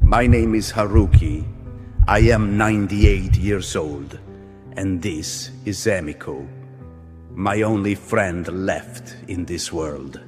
My name is Haruki. I am 98 years old, and this is Emiko, my only friend left in this world.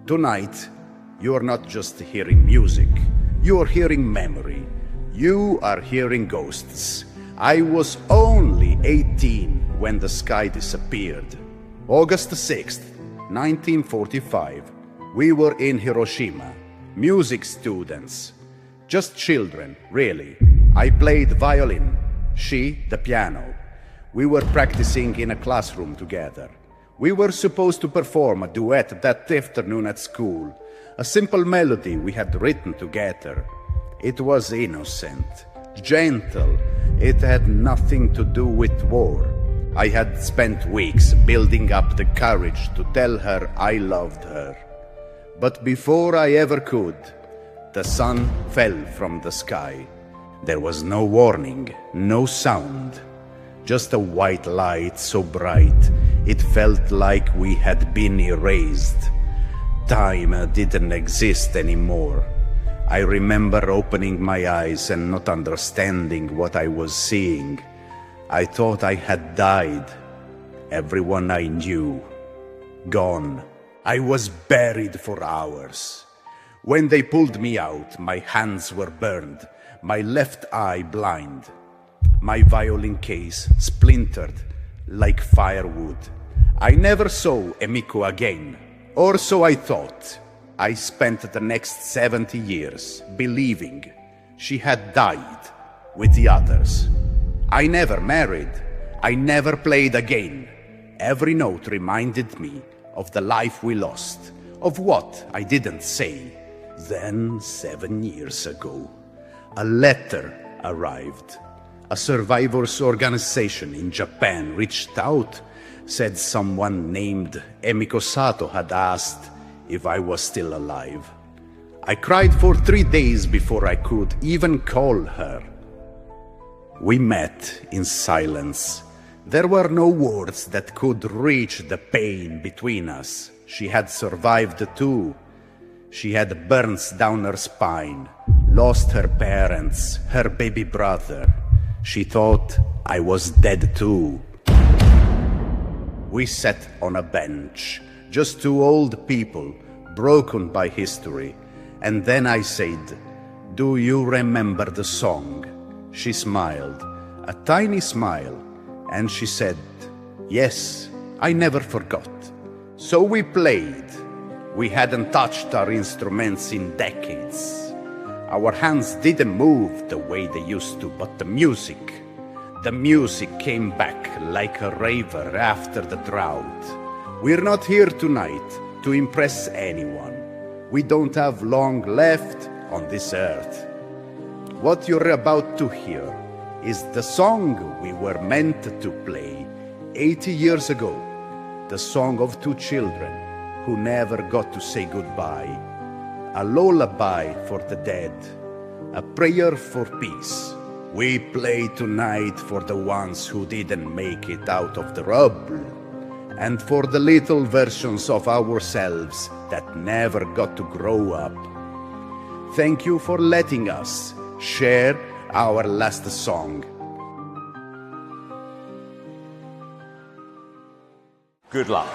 Tonight, you are not just hearing music, you are hearing memory. You are hearing ghosts. I was only 18 when the sky disappeared. August 6th, 1945. We were in Hiroshima, music students. Just children, really. I played violin, she the piano. We were practicing in a classroom together. We were supposed to perform a duet that afternoon at school, a simple melody we had written together. It was innocent, gentle. It had nothing to do with war. I had spent weeks building up the courage to tell her I loved her. But before I ever could, the sun fell from the sky. There was no warning, no sound, just a white light so bright it felt like we had been erased. Time didn't exist anymore. I remember opening my eyes and not understanding what I was seeing. I thought I had died. Everyone I knew, gone. I was buried for hours. When they pulled me out, my hands were burned, my left eye blind. My violin case splintered like firewood. I never saw Emiko again, or so I thought. I spent the next 70 years believing she had died with the others. I never married. I never played again. Every note reminded me of the life we lost, of what I didn't say. Then, 7 years ago, a letter arrived. A survivors organization in Japan reached out, said someone named Emiko Sato had asked if I was still alive. I cried for 3 days before I could even call her. We met in silence. There were no words that could reach the pain between us. She had survived too. She had burns down her spine, lost her parents, her baby brother. She thought I was dead too. We sat on a bench, just two old people, broken by history. And then I said, "Do you remember the song?" She smiled, a tiny smile, and she said, "Yes, I never forgot." So we played. We hadn't touched our instruments in decades. Our hands didn't move the way they used to, but the music came back like a river after the drought. We're not here tonight to impress anyone. We don't have long left on this earth. What you're about to hear is the song we were meant to play 80 years ago, the song of two children who never got to say goodbye, a lullaby for the dead, a prayer for peace. We play tonight for the ones who didn't make it out of the rubble, and for the little versions of ourselves that never got to grow up. Thank you for letting us share our last song. Good luck.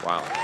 Wow.